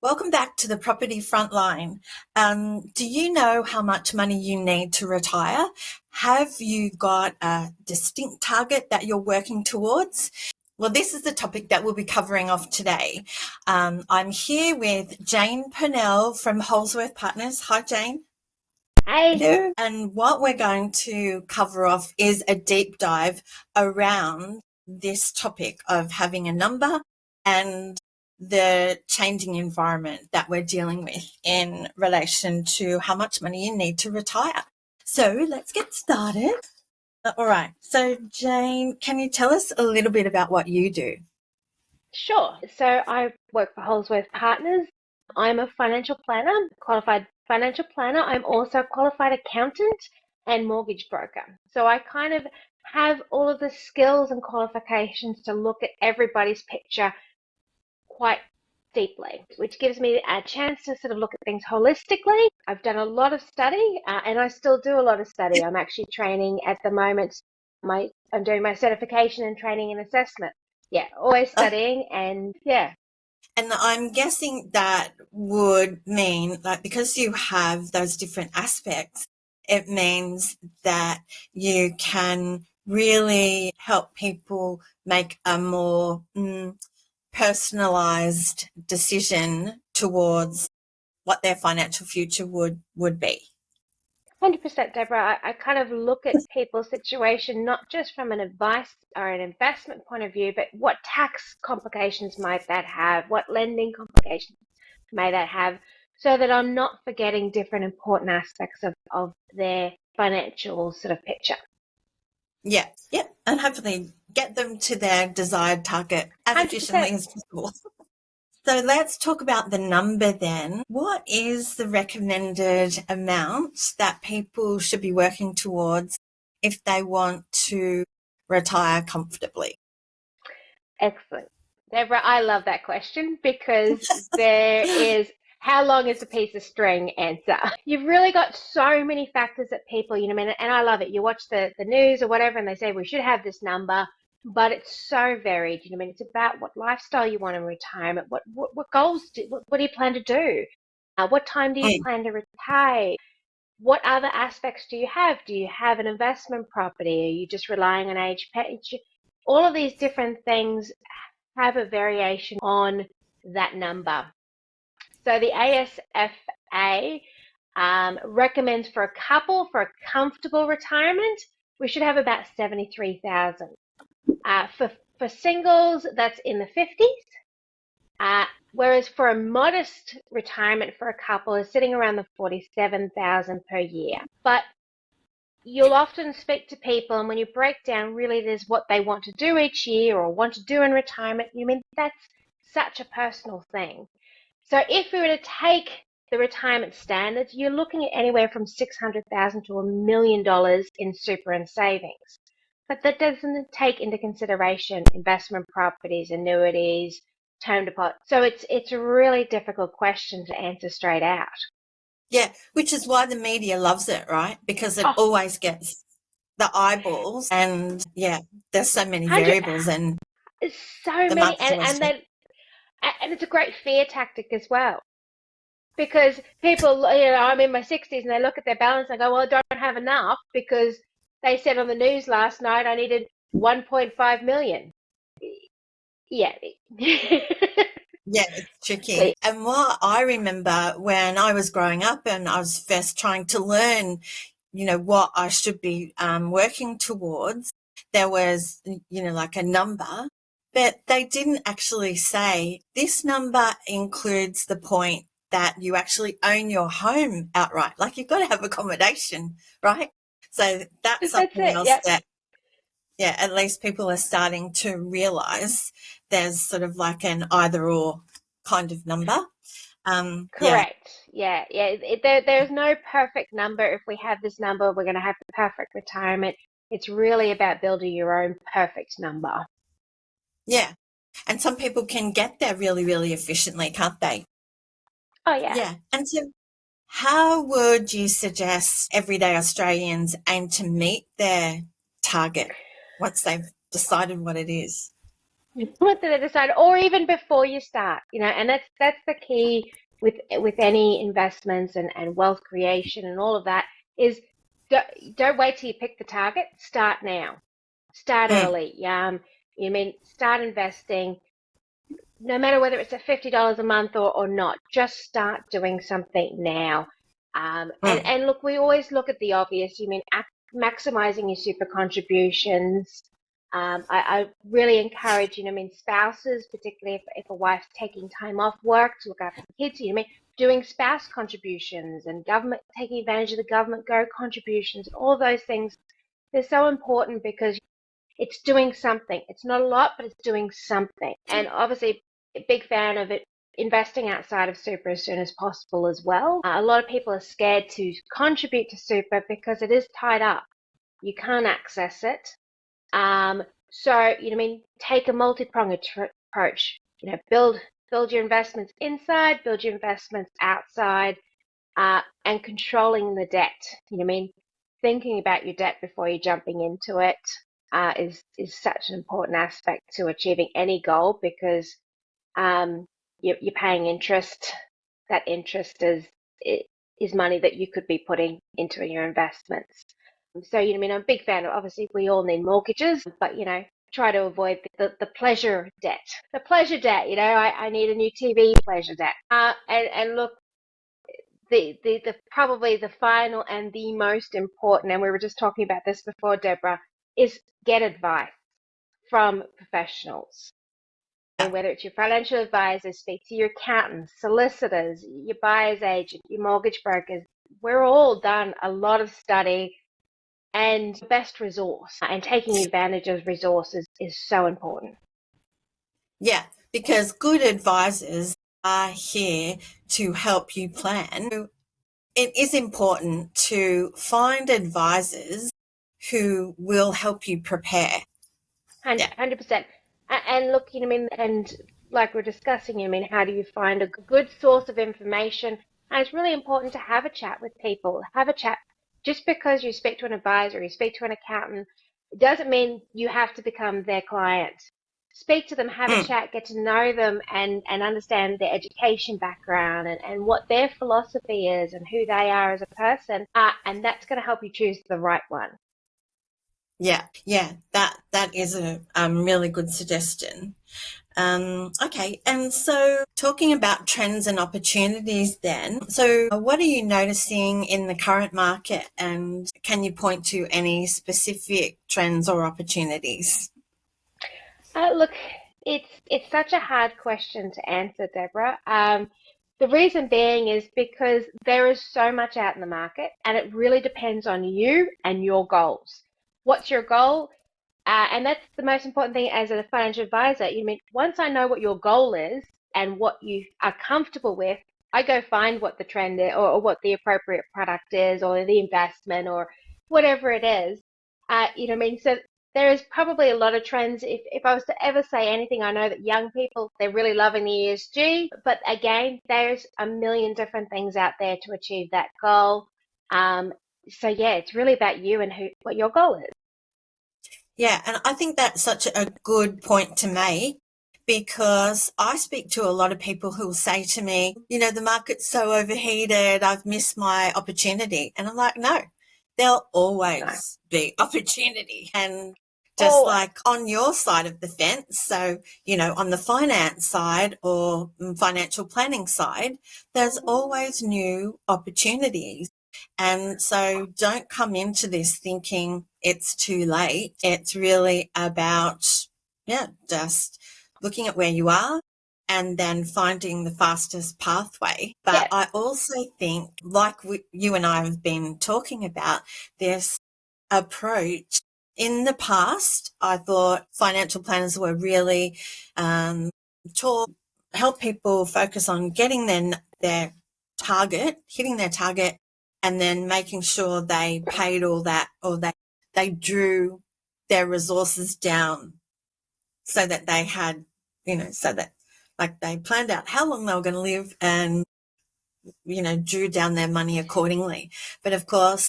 Welcome back to the Property Frontline. Do you know how much money you need to retire? Have you got a distinct target that you're working towards? Well, this is the topic that we'll be covering off today. I'm here with Jane Purnell from Holsworth Partners. Hi, Jane. Hi. Hello. And what we're going to cover off is a deep dive around this topic of having a number and the changing environment that we're dealing with in relation to how much money you need to retire. So let's get started. All right. So Jane, can you tell us a little bit about what you do? Sure. So I work for Holsworth Partners. I'm a financial planner, qualified financial planner. I'm also a qualified accountant and mortgage broker. So I kind of have all of the skills and qualifications to look at everybody's picture quite deeply, which gives me a chance to sort of look at things holistically. I've done a lot of study and I still do a lot of study. I'm actually training at the moment. I'm doing my certification in training and assessment. Yeah, always studying and yeah. And I'm guessing that would mean, like, because you have those different aspects, it means that you can really help people make a more personalised decision towards what their financial future would be. 100%, Deborah. I kind of look at people's situation not just from an advice or an investment point of view, but what tax complications might that have? What lending complications may that have? So that I'm not forgetting different important aspects of their financial sort of picture. Yeah. And hopefully get them to their desired target as 100%. efficiently as possible. So let's talk about the number then. What is the recommended amount that people should be working towards if they want to retire comfortably? Excellent. Deborah, I love that question because there is how long is a piece of string answer. You've really got so many factors that people, and I love it. You watch the news or whatever and they say we should have this number, but it's so varied. It's about what lifestyle you want in retirement, what goals, what do you plan to do? What time do you plan to retire? What other aspects do you have? Do you have an investment property? Are you just relying on age pension? All of these different things have a variation on that number. So the ASFA recommends for a couple for a comfortable retirement, we should have about 73,000. For singles, that's in the 50s. Whereas for a modest retirement for a couple is sitting around the 47,000 per year. But you'll often speak to people, and when you break down really there's what they want to do each year or want to do in retirement, that's such a personal thing. So if we were to take the retirement standards, you're looking at anywhere from $600,000 to $1 million in super and savings. But that doesn't take into consideration investment properties, annuities, term deposits. So it's a really difficult question to answer straight out. Yeah, which is why the media loves it, right? Because it always gets the eyeballs, and yeah, there's so many variables and so many, and it's a great fear tactic as well. Because people, I'm in my 60s and they look at their balance and go, well, I don't have enough because they said on the news last night I needed 1.5 million. Yeah. Yeah, it's tricky. And what I remember when I was growing up and I was first trying to learn, what I should be working towards, there was, like a number, but they didn't actually say this number includes the point that you actually own your home outright. Like you've got to have accommodation, right? So that's something else that, yeah, at least people are starting to realise there's sort of like an either or kind of number. Correct. Yeah. There's no perfect number. If we have this number, we're going to have the perfect retirement. It's really about building your own perfect number. Yeah. And some people can get there really, really efficiently, can't they? Oh, yeah. Yeah. And so How would you suggest everyday Australians aim to meet their target once they've decided what it is? What did they decide? Or even before you start, and that's the key with any investments and wealth creation and all of that is don't wait till you pick the target. Start now. Start Mm, early. Start investing, no matter whether it's at $50 a month or not. Just start doing something now. mm, And look, we always look at the obvious. Maximizing your super contributions. I really encourage, spouses, particularly if a wife's taking time off work to look after the kids, doing spouse contributions and government, taking advantage of the government go contributions, all those things. They're so important because it's doing something. It's not a lot, but it's doing something. And obviously, a big fan of it, investing outside of super as soon as possible as well. A lot of people are scared to contribute to super because it is tied up. You can't access it. So, take a multi-pronged approach. Build your investments inside, build your investments outside, and controlling the debt. Thinking about your debt before you're jumping into it is such an important aspect to achieving any goal because you're paying interest. That interest is money that you could be putting into your investments. So, I'm a big fan of, obviously, we all need mortgages, but, try to avoid the pleasure debt. The pleasure debt, I need a new TV pleasure debt. And look, the probably the final and the most important, and we were just talking about this before, Deborah, is get advice from professionals. And whether it's your financial advisors, speak to your accountants, solicitors, your buyer's agent, your mortgage brokers. We're all done a lot of study, and best resource and taking advantage of resources is so important. yeah, because good advisors are here to help you plan. It is important to find advisors who will help you prepare. Yeah. 100%. And look, and like we're discussing, how do you find a good source of information? And it's really important to have a chat with people. Have a chat. Just because you speak to an advisor, you speak to an accountant, it doesn't mean you have to become their client. Speak to them, have a Mm. chat, get to know them and understand their education background and what their philosophy is and who they are as a person. And that's going to help you choose the right one. Yeah, that is a really good suggestion. Okay, and so talking about trends and opportunities then, so what are you noticing in the current market and can you point to any specific trends or opportunities? Look, it's such a hard question to answer, Deborah. The reason being is because there is so much out in the market, and it really depends on you and your goals. What's your goal? And that's the most important thing as a financial advisor. Once I know what your goal is and what you are comfortable with, I go find what the trend is or what the appropriate product is or the investment or whatever it is. So there is probably a lot of trends. If I was to ever say anything, I know that young people, they're really loving the ESG, but again, there's a million different things out there to achieve that goal. So yeah, it's really about you and what your goal is. Yeah, and I think that's such a good point to make because I speak to a lot of people who will say to me, the market's so overheated, I've missed my opportunity. And I'm like, no, there'll No, always be opportunity. And just always. like on your side of the fence, so, on the finance side or financial planning side, there's always new opportunities. And so don't come into this thinking it's too late. It's really about, just looking at where you are and then finding the fastest pathway. But Yeah, I also think, like you and I have been talking about, this approach. In the past, I thought financial planners were really taught help people focus on getting their target, hitting their target, and then making sure they paid all that or they drew their resources down so that they had, so that like they planned out how long they were going to live and drew down their money accordingly. But of course,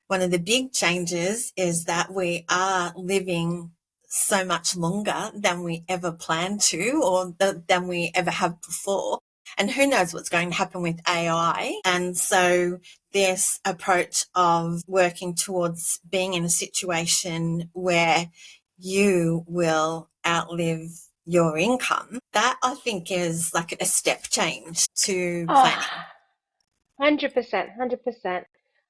one of the big changes is that we are living so much longer than we ever planned to, or than we ever have before. And who knows what's going to happen with AI. And so this approach of working towards being in a situation where you will outlive your income, that I think is like a step change to planning. 100%, 100%.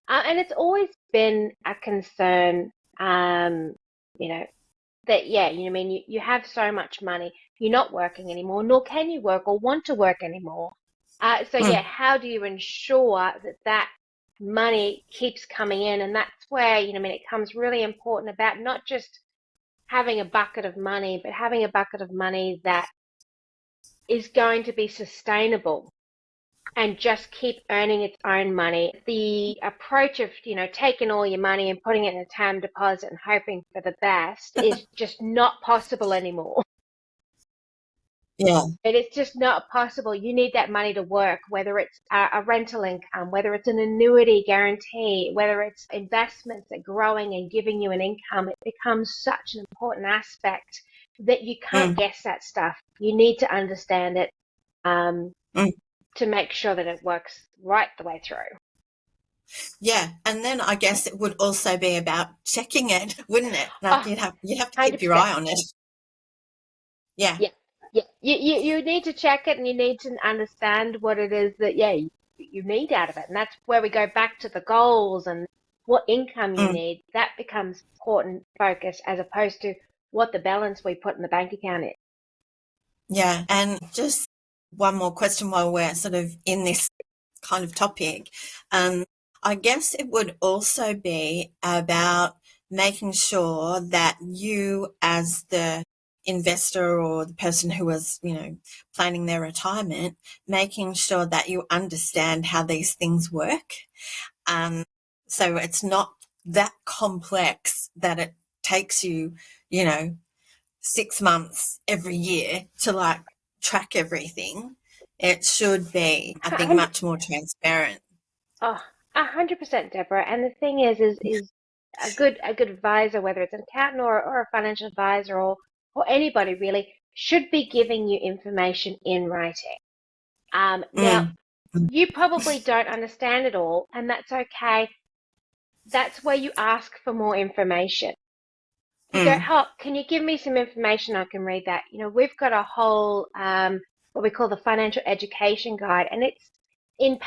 And it's always been a concern, you know, that, yeah, I mean, you have so much money, you're not working anymore, nor can you work or want to work anymore. So, yeah, how do you ensure that that money keeps coming in? And that's where, I mean, it comes really important about not just having a bucket of money, but having a bucket of money that is going to be sustainable and just keep earning its own money. The approach of, taking all your money and putting it in a term deposit and hoping for the best is just not possible anymore. Yeah. It's just not possible. You need that money to work, whether it's a rental income, whether it's an annuity guarantee, whether it's investments that are growing and giving you an income. It becomes such an important aspect that you can't guess that stuff. You need to understand it to make sure that it works right the way through. Yeah, and then I guess it would also be about checking it, wouldn't it? Like you'd have to keep your 100%. eye on it. Yeah. Yeah. Yeah. You need to check it, and you need to understand what it is that, you need out of it. And that's where we go back to the goals and what income you need. That becomes important focus as opposed to what the balance we put in the bank account is. Yeah. And just one more question while we're sort of in this kind of topic. I guess it would also be about making sure that you, as the investor or the person who was, planning their retirement, making sure that you understand how these things work. So it's not that complex that it takes you, 6 months every year to like track everything. It should be, I think, much more transparent. Oh, 100%, Deborah. And the thing is a good advisor, whether it's an accountant or a financial advisor or anybody really, should be giving you information in writing. Now, you probably don't understand it all, and that's okay. That's where you ask for more information. You go, can you give me some information? I can read that. We've got a whole what we call the financial education guide, and it's in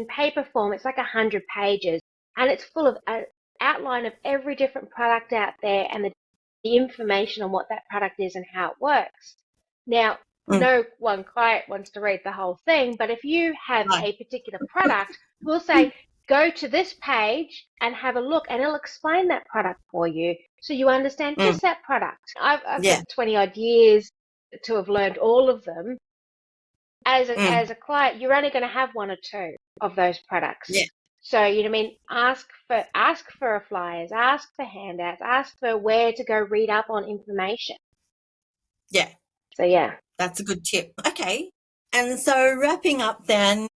paper form. It's like 100 pages, and it's full of an outline of every different product out there and the information on what that product is and how it works. Now, no one client wants to read the whole thing, but if you have a particular product, we'll say, go to this page and have a look, and it'll explain that product for you so you understand just that product. I've got 20 odd years to have learned all of them. As a client, you're only going to have one or two of those products. Yeah. So, I mean, ask for flyers, ask for handouts, ask for where to go read up on information. Yeah. So, yeah. That's a good tip. Okay. And so wrapping up then,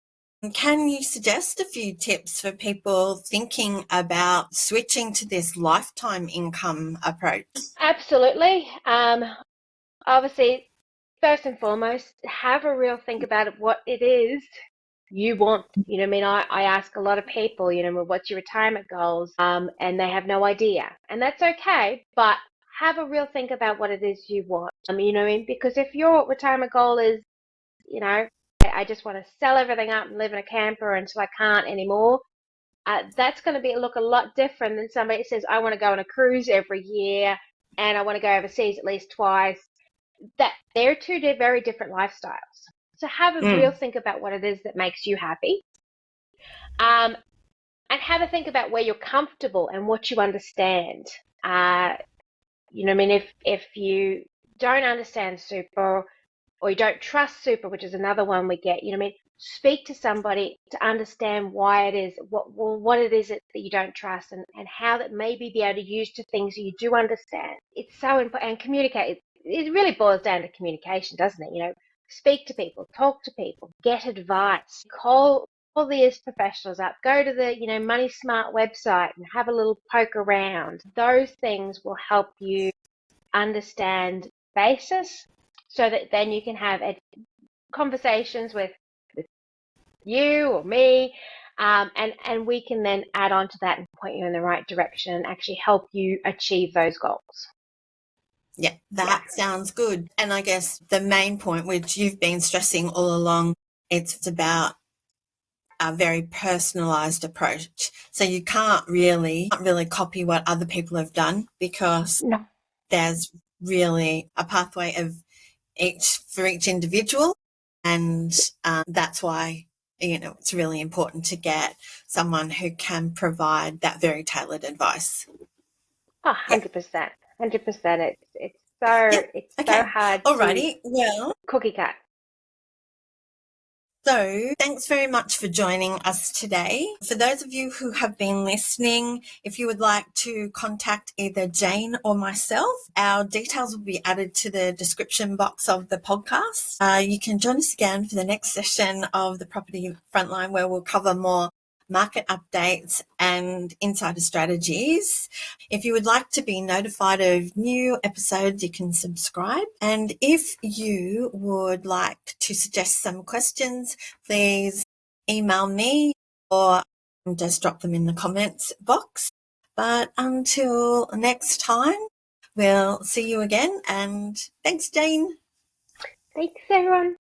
can you suggest a few tips for people thinking about switching to this lifetime income approach? Absolutely. Obviously, first and foremost, have a real think about what it is you want. I mean, I ask a lot of people, what's your retirement goals? And they have no idea. And that's okay, but have a real think about what it is you want. Because if your retirement goal is, I just want to sell everything up and live in a camper until I can't anymore, that's going to look a lot different than somebody that says, I want to go on a cruise every year and I want to go overseas at least twice. That they're two very different lifestyles. So have a real think about what it is that makes you happy. And have a think about where you're comfortable and what you understand. I mean, if you don't understand super or you don't trust super, which is another one we get, I mean, speak to somebody to understand why it is, what it is that you don't trust and how that maybe be able to use to things you do understand. It's so important. And communicate. It really boils down to communication, doesn't it? Speak to people, talk to people, get advice, call all these professionals up. Go to the, Money Smart website and have a little poke around. Those things will help you understand basis so that then you can have conversations with you or me, and we can then add on to that and point you in the right direction and actually help you achieve those goals. Yeah, that sounds good. And I guess the main point, which you've been stressing all along, it's about a very personalised approach. So you can't really copy what other people have done, because there's really a pathway of for each individual, and that's why it's really important to get someone who can provide that very tailored advice. 100%. 100%. It's so hard Alrighty. to Well, cookie cut. So thanks very much for joining us today. For those of you who have been listening, if you would like to contact either Jane or myself, our details will be added to the description box of the podcast. You can join us again for the next session of the Property Frontline, where we'll cover more market updates and insider strategies. If you would like to be notified of new episodes, you can subscribe. And if you would like to suggest some questions, please email me or just drop them in the comments box. But until next time, we'll see you again. And thanks, Jane. Thanks, everyone.